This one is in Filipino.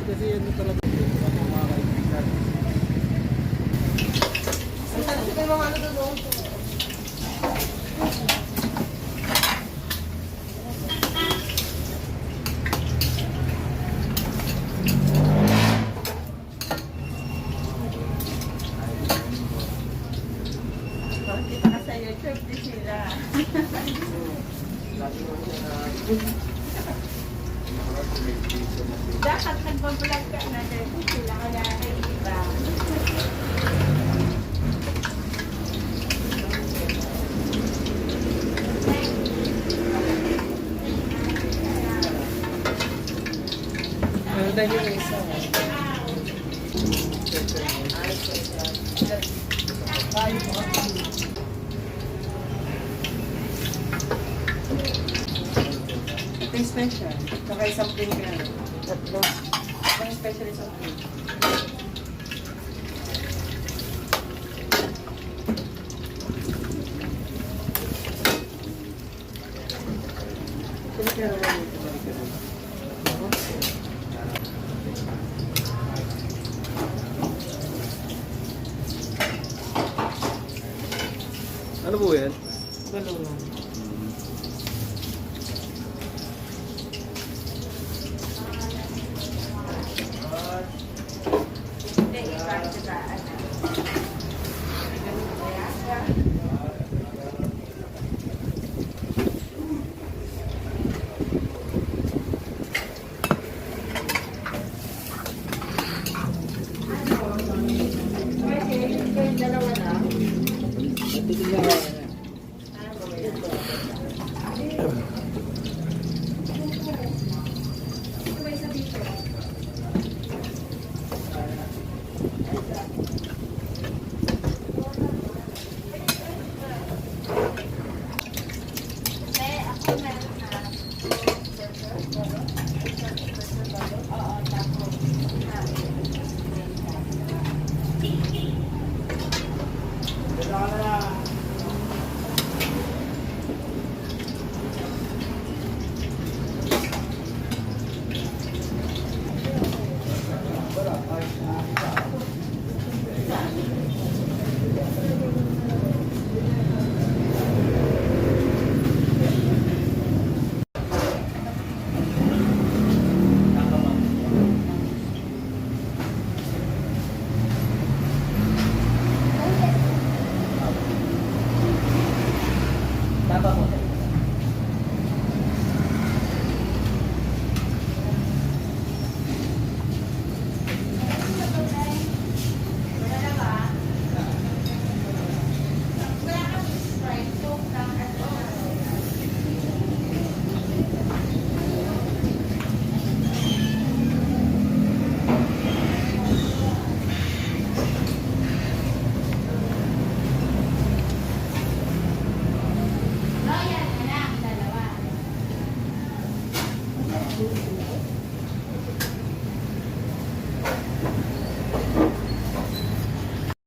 Kasi ano talaga mga kaibigan. Ang tanong ko yung mga ano doon. Kita ka sa YouTube, di sila. Dapat nagbablog ka na din sila kaya kay iba. Ano dahil yung isa? Ito yung special. Saka isang plain ka. Tatlo. Ito yung special isang plain. Ito yung naman ito. Ano po yan? Balungan. Hindi, iba sa ano. Yung dalawa na. Titignan mo yan. Ako meron na. Oo.